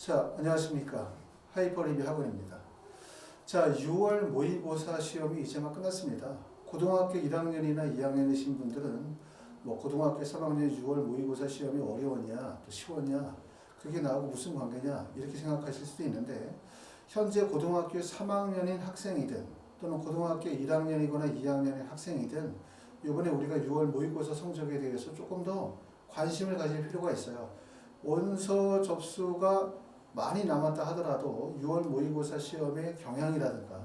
자, 안녕하십니까. 하이퍼리뷰 학원입니다. 자, 6월 모의고사 시험이 이제 막 끝났습니다. 고등학교 1학년이나 2학년이신 분들은 고등학교 3학년 6월 모의고사 시험이 어려웠냐, 또 쉬웠냐, 그게 나하고 무슨 관계냐, 이렇게 생각하실 수도 있는데, 현재 고등학교 3학년인 학생이든 또는 고등학교 1학년이거나 2학년의 학생이든 이번에 우리가 6월 모의고사 성적에 대해서 조금 더 관심을 가질 필요가 있어요. 원서 접수가 많이 남았다 하더라도 6월 모의고사 시험의 경향이라든가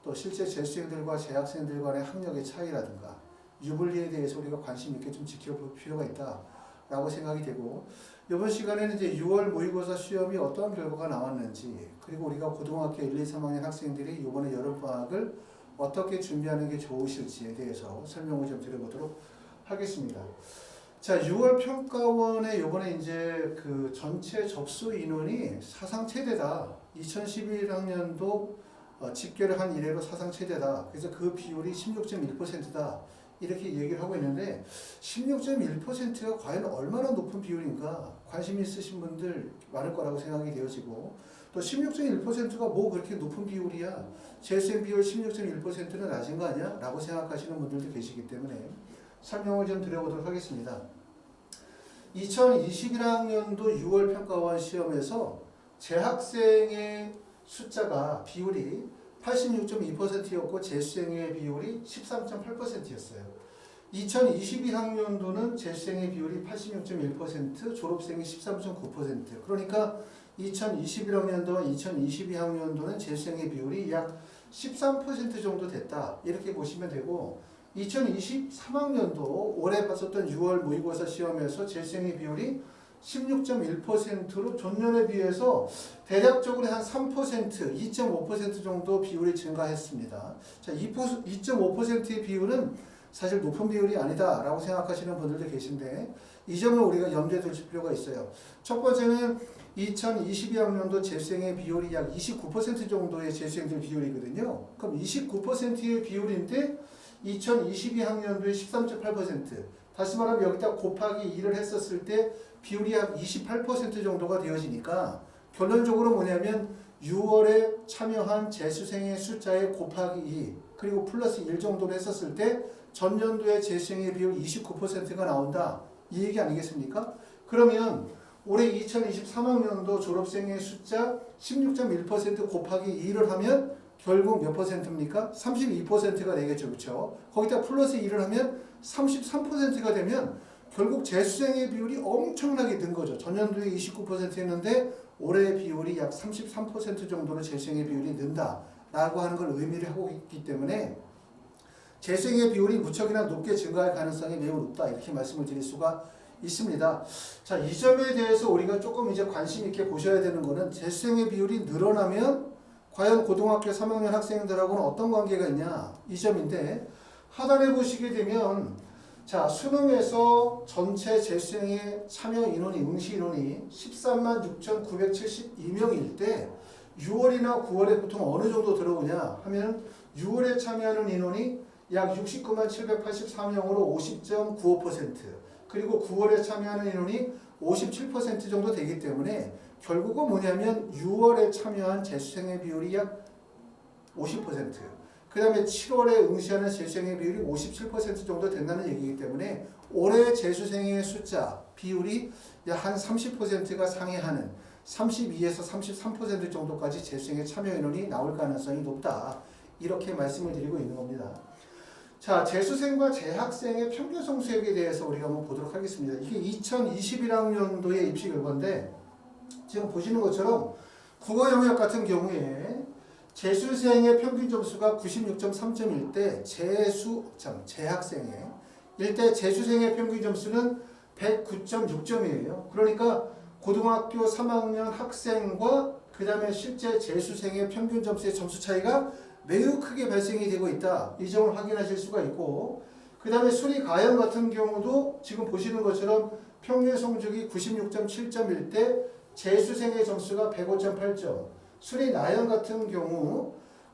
또 실제 재수생들과 재학생들 간의 학력의 차이라든가 유불리에 대해서 우리가 관심 있게 좀 지켜볼 필요가 있다라고 생각이 되고, 이번 시간에는 이제 6월 모의고사 시험이 어떠한 결과가 나왔는지, 그리고 우리가 고등학교 1, 2, 3학년 학생들이 이번에 여름방학을 어떻게 준비하는 게 좋으실지에 대해서 설명을 좀 드려보도록 하겠습니다. 자, 6월 평가원의 요번에 이제 그 전체 접수 인원이 사상 최대다. 2011학년도 집계를 한 이래로 사상 최대다. 그래서 그 비율이 16.1%다. 이렇게 얘기를 하고 있는데 16.1%가 과연 얼마나 높은 비율인가 관심 있으신 분들 많을 거라고 생각이 되어지고, 또 16.1%가 뭐 그렇게 높은 비율이야, 재수생 비율 16.1%는 낮은 거 아니야? 라고 생각하시는 분들도 계시기 때문에 설명을 좀 드려보도록 하겠습니다. 2021학년도 6월 평가원 시험에서 재학생의 숫자가 비율이 86.2%였고 재수생의 비율이 13.8%였어요. 2022학년도는 재수생의 비율이 86.1%, 졸업생이 13.9%. 그러니까 2021학년도와 2022학년도는 재수생의 비율이 약 13% 정도 됐다. 이렇게 보시면 되고, 2023학년도 올해 봤었던 6월 모의고사 시험에서 재수생의 비율이 16.1%로 전년에 비해서 대략적으로 한 3%, 2.5% 정도 비율이 증가했습니다. 자, 2.5%의 비율은 사실 높은 비율이 아니다라고 생각하시는 분들도 계신데, 이 점을 우리가 염두에 둘 필요가 있어요. 첫 번째는 2022학년도 재수생의 비율이 약 29% 정도의 재수생들 비율이거든요. 그럼 29%의 비율인데 2022학년도에 13.8%, 다시 말하면 여기다 곱하기 2를 했었을 때 비율이 약 28% 정도가 되어지니까 결론적으로 뭐냐면 6월에 참여한 재수생의 숫자에 곱하기 2 그리고 플러스 1 정도로 했었을 때 전년도의 재수생의 비율 29%가 나온다, 이 얘기 아니겠습니까? 그러면 올해 2023학년도 졸업생의 숫자 16.1% 곱하기 2를 하면 결국 몇 퍼센트입니까? 32%가 되겠죠. 그렇죠? 거기다 플러스 1을 하면 33%가 되면 결국 재수생의 비율이 엄청나게 는 거죠. 전년도에 29%였는데 올해의 비율이 약 33% 정도로 재수생의 비율이 는다라고 하는 걸 의미를 하고 있기 때문에 재수생의 비율이 무척이나 높게 증가할 가능성이 매우 높다, 이렇게 말씀을 드릴 수가 있습니다. 자, 이 점에 대해서 우리가 조금 이제 관심 있게 보셔야 되는 거는, 재수생의 비율이 늘어나면 과연 고등학교 3학년 학생들하고는 어떤 관계가 있냐, 이 점인데, 하단에 보시게 되면 자, 수능에서 전체 재수생의 참여 인원이, 응시 인원이 13만 6,972명일 때 6월이나 9월에 보통 어느 정도 들어오냐 하면 6월에 참여하는 인원이 약 69만 784명으로 50.95%, 그리고 9월에 참여하는 인원이 57% 정도 되기 때문에 결국은 뭐냐면 6월에 참여한 재수생의 비율이 약 50%, 그 다음에 7월에 응시하는 재수생의 비율이 57% 정도 된다는 얘기이기 때문에 올해 재수생의 숫자 비율이 약 한 30%가 상회하는 32에서 33% 정도까지 재수생의 참여 인원이 나올 가능성이 높다, 이렇게 말씀을 드리고 있는 겁니다. 자, 재수생과 재학생의 평균 성수액에 대해서 우리가 한번 보도록 하겠습니다. 이게 2021학년도의 입시 결과인데, 지금 보시는 것처럼 국어 영역 같은 경우에 재수생의 평균 점수가 96.3점일 때 재학생의 일대 재수생의 평균 점수는 109.6점이에요. 그러니까 고등학교 3학년 학생과 그 다음에 실제 재수생의 평균 점수의 점수 차이가 매우 크게 발생이 되고 있다, 이 점을 확인하실 수가 있고, 그 다음에 수리 가연 같은 경우도 지금 보시는 것처럼 평균 성적이 96.7점일 때 재수생의 점수가 105.8점, 수리 나연 같은 경우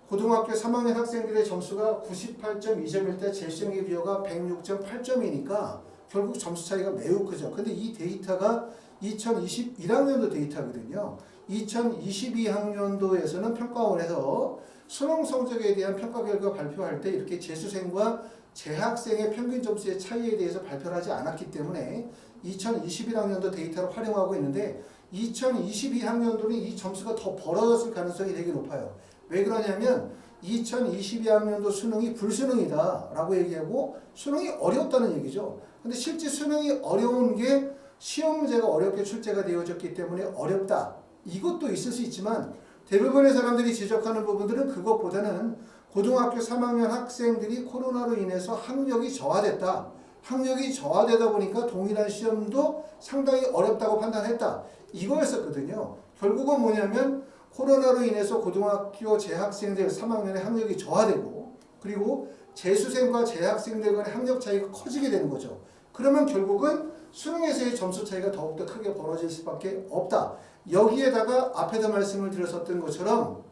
고등학교 3학년 학생들의 점수가 98.2점일 때 재수생의 비율가 106.8점이니까 결국 점수 차이가 매우 크죠. 근데 이 데이터가 2021학년도 데이터거든요. 2022학년도에서는 평가원에서 수능 성적에 대한 평가 결과 발표할 때 이렇게 재수생과 재학생의 평균 점수의 차이에 대해서 발표를 하지 않았기 때문에 2021학년도 데이터를 활용하고 있는데 2022학년도는 이 점수가 더 벌어졌을 가능성이 되게 높아요. 왜 그러냐면 2022학년도 수능이 불수능이다 라고 얘기하고 수능이 어렵다는 얘기죠. 근데 실제 수능이 어려운 게 시험 문제가 어렵게 출제가 되어졌기 때문에 어렵다. 이것도 있을 수 있지만 대부분의 사람들이 지적하는 부분들은 그것보다는 고등학교 3학년 학생들이 코로나로 인해서 학력이 저하됐다. 학력이 저하되다 보니까 동일한 시험도 상당히 어렵다고 판단했다. 이거였었거든요. 결국은 뭐냐면 코로나로 인해서 고등학교 재학생들 3학년의 학력이 저하되고 그리고 재수생과 재학생들 간의 학력 차이가 커지게 되는 거죠. 그러면 결국은 수능에서의 점수 차이가 더욱더 크게 벌어질 수밖에 없다. 여기에다가 앞에도 말씀을 드렸었던 것처럼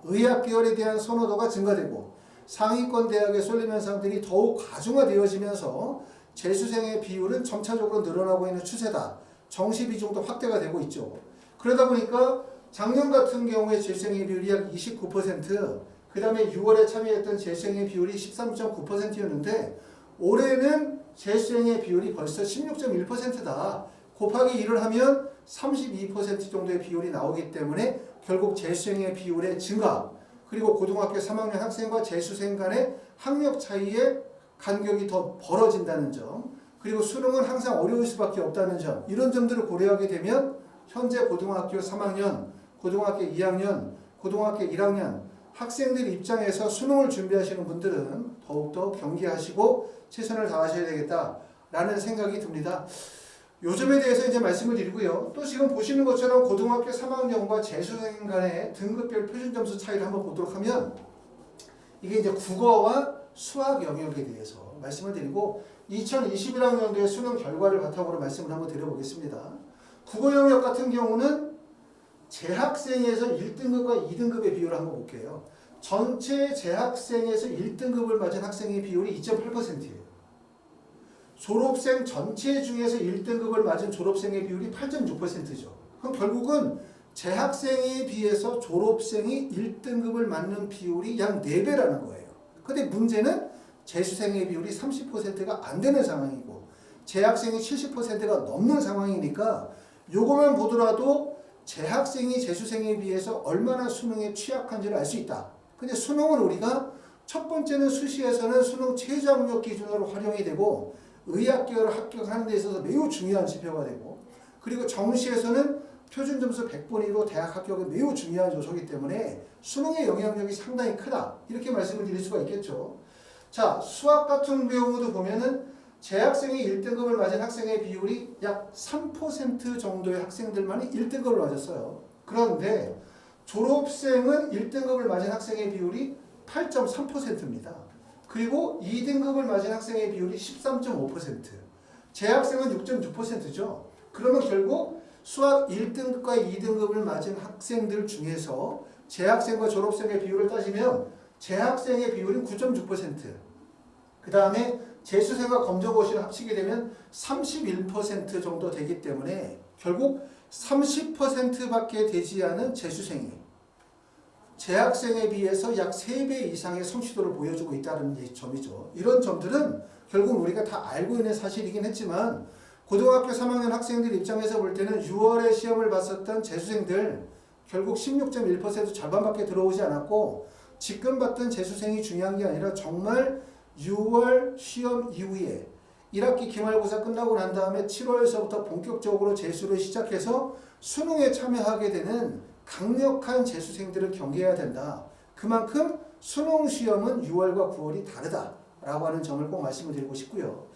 의학 계열에 대한 선호도가 증가되고 상위권 대학의 쏠림 현상들이 더욱 가중화되어지면서 재수생의 비율은 점차적으로 늘어나고 있는 추세다. 정시 비중도 확대가 되고 있죠. 그러다 보니까 작년 같은 경우에 재수생의 비율이 약 29%, 그 다음에 6월에 참여했던 재수생의 비율이 13.9%였는데 올해는 재수생의 비율이 벌써 16.1%다. 곱하기 1을 하면 32% 정도의 비율이 나오기 때문에 결국 재수생의 비율의 증가 그리고 고등학교 3학년 학생과 재수생 간의 학력 차이의 간격이 더 벌어진다는 점 그리고 수능은 항상 어려울 수밖에 없다는 점 이런 점들을 고려하게 되면 현재 고등학교 3학년, 고등학교 2학년, 고등학교 1학년 학생들 입장에서 수능을 준비하시는 분들은 더욱더 경계하시고 최선을 다하셔야 되겠다라는 생각이 듭니다. 요점에 대해서 이제 말씀을 드리고요. 또 지금 보시는 것처럼 고등학교 3학년과 재수생 간의 등급별 표준 점수 차이를 한번 보도록 하면 이게 이제 국어와 수학 영역에 대해서 말씀을 드리고 2021학년도의 수능 결과를 바탕으로 말씀을 한번 드려보겠습니다. 국어 영역 같은 경우는 재학생에서 1등급과 2등급의 비율을 한번 볼게요. 전체 재학생에서 1등급을 맞은 학생의 비율이 2.8%예요. 졸업생 전체 중에서 1등급을 맞은 졸업생의 비율이 8.6%죠. 그럼 결국은 재학생에 비해서 졸업생이 1등급을 맞는 비율이 약 4배라는 거예요. 근데 문제는 재수생의 비율이 30%가 안 되는 상황이고 재학생이 70%가 넘는 상황이니까 요거만 보더라도 재학생이 재수생에 비해서 얼마나 수능에 취약한지를 알 수 있다. 근데 수능은 우리가 첫 번째는 수시에서는 수능 최저학력 기준으로 활용이 되고 의학 계열을 합격하는 데 있어서 매우 중요한 지표가 되고 그리고 정시에서는 표준 점수 100분위로 대학 합격은 매우 중요한 요소이기 때문에 수능의 영향력이 상당히 크다. 이렇게 말씀을 드릴 수가 있겠죠. 자, 수학 같은 경우도 보면은 재학생이 1등급을 맞은 학생의 비율이 약 3% 정도의 학생들만이 1등급을 맞았어요. 그런데 졸업생은 1등급을 맞은 학생의 비율이 8.3%입니다. 그리고 2등급을 맞은 학생의 비율이 13.5%, 재학생은 6.6%죠. 그러면 결국 수학 1등급과 2등급을 맞은 학생들 중에서 재학생과 졸업생의 비율을 따지면 재학생의 비율은 9.6%, 그 다음에 재수생과 검정고시를 합치게 되면 31% 정도 되기 때문에 결국 30%밖에 되지 않은 재수생이 재학생에 비해서 약 3배 이상의 성취도를 보여주고 있다는 점이죠. 이런 점들은 결국 우리가 다 알고 있는 사실이긴 했지만 고등학교 3학년 학생들 입장에서 볼 때는 6월에 시험을 봤었던 재수생들 결국 16.1% 절반밖에 들어오지 않았고 지금 봤던 재수생이 중요한 게 아니라 정말 6월 시험 이후에 1학기 기말고사 끝나고 난 다음에 7월에서부터 본격적으로 재수를 시작해서 수능에 참여하게 되는 강력한 재수생들을 경계해야 된다. 그만큼 수능 시험은 6월과 9월이 다르다라고 하는 점을 꼭 말씀을 드리고 싶고요.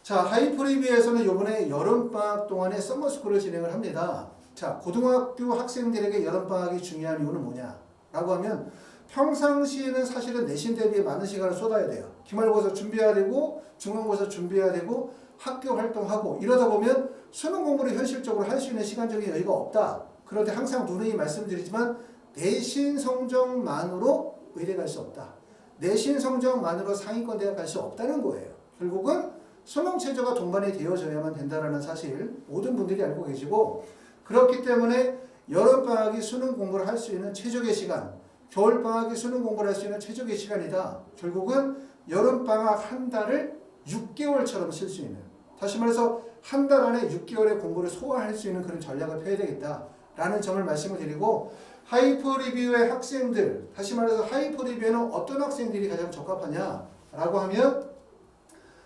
자, 하이프리뷰에서는 이번에 여름방학 동안에 서머스쿨을 진행을 합니다. 자, 고등학교 학생들에게 여름방학이 중요한 이유는 뭐냐라고 하면 평상시에는 사실은 내신 대비에 많은 시간을 쏟아야 돼요. 기말고사 준비해야 되고 중간고사 준비해야 되고 학교 활동하고 이러다 보면 수능 공부를 현실적으로 할 수 있는 시간적인 여유가 없다. 그런데 항상 누누이 말씀드리지만 내신 성적만으로 의대 갈 수 없다. 내신 성적만으로 상위권 대학 갈 수 없다는 거예요. 결국은 수능 최저가 동반이 되어져야만 된다는 사실 모든 분들이 알고 계시고, 그렇기 때문에 여름방학이 수능 공부를 할 수 있는 최적의 시간, 겨울방학이 수능 공부를 할 수 있는 최적의 시간이다. 결국은 여름방학 한 달을 6개월처럼 쓸 수 있는, 다시 말해서 한 달 안에 6개월의 공부를 소화할 수 있는 그런 전략을 펴야 되겠다라는 점을 말씀을 드리고, 하이퍼 리뷰의 학생들, 다시 말해서 하이퍼 리뷰에는 어떤 학생들이 가장 적합하냐라고 하면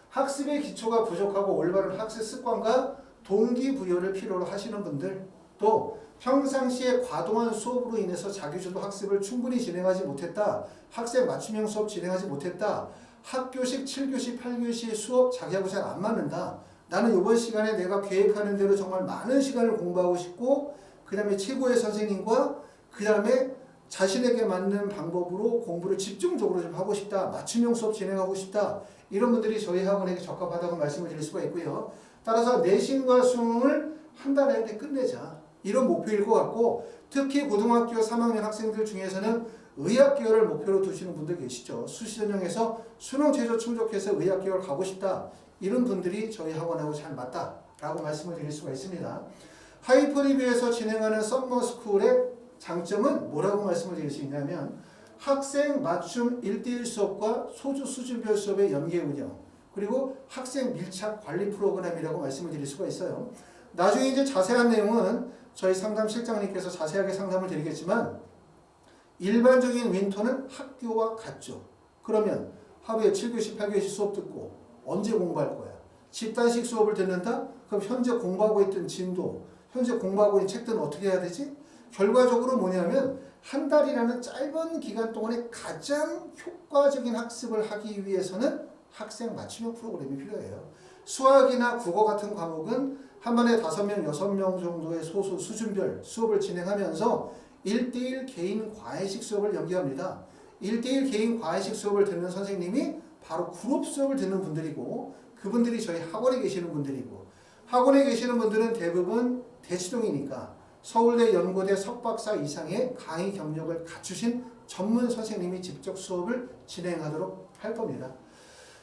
학습의 기초가 부족하고 올바른 학습 습관과 동기부여를 필요로 하시는 분들, 또 평상시에 과도한 수업으로 인해서 자기주도 학습을 충분히 진행하지 못했다, 학생 맞춤형 수업 진행하지 못했다, 학교식 7교시 8교시 수업 자기하고 잘 안 맞는다, 나는 이번 시간에 내가 계획하는 대로 정말 많은 시간을 공부하고 싶고, 그 다음에 최고의 선생님과 그 다음에 자신에게 맞는 방법으로 공부를 집중적으로 좀 하고 싶다, 맞춤형 수업 진행하고 싶다, 이런 분들이 저희 학원에게 적합하다고 말씀을 드릴 수가 있고요. 따라서 내신과 수능을 한 달 안에 끝내자, 이런 목표일 것 같고, 특히 고등학교 3학년 학생들 중에서는 의학계열을 목표로 두시는 분들 계시죠. 수시 전형에서 수능 최저 충족해서 의학계열 가고 싶다, 이런 분들이 저희 학원하고 잘 맞다라고 말씀을 드릴 수가 있습니다. 하이퍼 리뷰에서 진행하는 썸머스쿨의 장점은 뭐라고 말씀을 드릴 수 있냐면, 학생 맞춤 1대1 수업과 소수 수준별 수업의 연계 운영, 그리고 학생 밀착 관리 프로그램이라고 말씀을 드릴 수가 있어요. 나중에 이제 자세한 내용은 저희 상담실장님께서 자세하게 상담을 드리겠지만, 일반적인 윈터는 학교와 같죠. 그러면 하루에 7교시 8교시 수업 듣고 언제 공부할 거야? 집단식 수업을 듣는다? 그럼 현재 공부하고 있던 진도, 현재 공부하고 있는 책들은 어떻게 해야 되지? 결과적으로 뭐냐면 한 달이라는 짧은 기간 동안에 가장 효과적인 학습을 하기 위해서는 학생 맞춤형 프로그램이 필요해요. 수학이나 국어 같은 과목은 한 번에 5명, 6명 정도의 소수 수준별 수업을 진행하면서 1대1 개인 과외식 수업을 연계합니다. 1대1 개인 과외식 수업을 듣는 선생님이 바로 그룹 수업을 듣는 분들이고, 그분들이 저희 학원에 계시는 분들이고, 학원에 계시는 분들은 대부분 대치동이니까 서울대 연고대 석박사 이상의 강의 경력을 갖추신 전문 선생님이 직접 수업을 진행하도록 할 겁니다.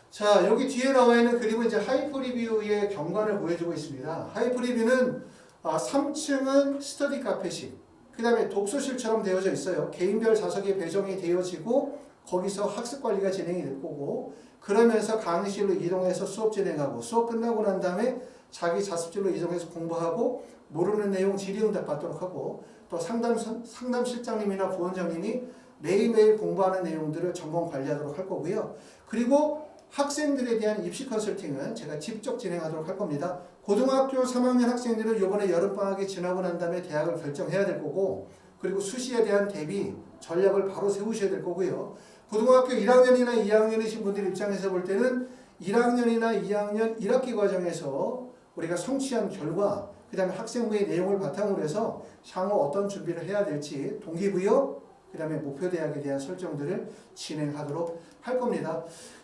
자, 여기 뒤에 나와 있는 그림은 이제 하이퍼 리뷰의 경관을 보여주고 있습니다. 하이퍼 리뷰는 3층은 스터디 카페식, 그 다음에 독서실처럼 되어져 있어요. 개인별 좌석이 배정이 되어지고 거기서 학습 관리가 진행이 될 거고, 그러면서 강의실로 이동해서 수업 진행하고, 수업 끝나고 난 다음에 자기 자습실로 이동해서 공부하고, 모르는 내용 질의응답 받도록 하고, 또 상담실장님이나 부원장님이 매일매일 공부하는 내용들을 점검 관리하도록 할 거고요. 그리고 학생들에 대한 입시 컨설팅은 제가 직접 진행하도록 할 겁니다. 고등학교 3학년 학생들은 이번에 여름방학이 지나고 난 다음에 대학을 결정해야 될 거고, 그리고 수시에 대한 대비 전략을 바로 세우셔야 될 거고요. 고등학교 1학년이나 2학년이신 분들 입장에서 볼 때는 1학년이나 2학년 1학기 과정에서 우리가 성취한 결과, 그 다음에 학생부의 내용을 바탕으로 해서 향후 어떤 준비를 해야 될지 동기부여, 그 다음에 목표대학에 대한 설정들을 진행하도록 할 겁니다.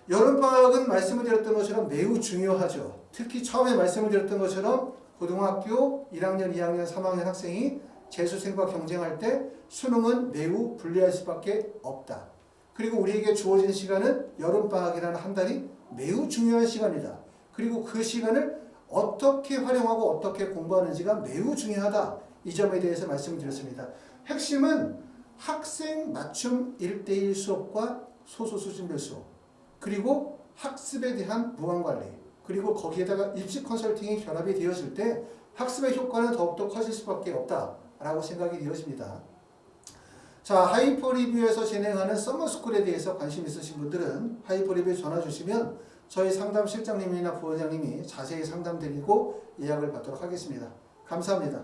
여름방학은 말씀을 드렸던 것처럼 매우 중요하죠. 특히 처음에 말씀을 드렸던 것처럼 고등학교 1학년, 2학년, 3학년 학생이 재수생과 경쟁할 때 수능은 매우 불리할 수밖에 없다. 그리고 우리에게 주어진 시간은 여름방학이라는 한 달이 매우 중요한 시간이다. 그리고 그 시간을 어떻게 활용하고 어떻게 공부하는지가 매우 중요하다. 이 점에 대해서 말씀을 드렸습니다. 핵심은 학생 맞춤 1대1 수업과 소수 수준별 수업, 그리고 학습에 대한 무관관리, 그리고 거기에다가 입시 컨설팅이 결합이 되어질 때 학습의 효과는 더욱더 커질 수밖에 없다라고 생각이 되어집니다. 자, 하이퍼 리뷰에서 진행하는 서머스쿨에 대해서 관심 있으신 분들은 하이퍼 리뷰에 전화 주시면 저희 상담실장님이나 부원장님이 자세히 상담드리고 예약을 받도록 하겠습니다. 감사합니다.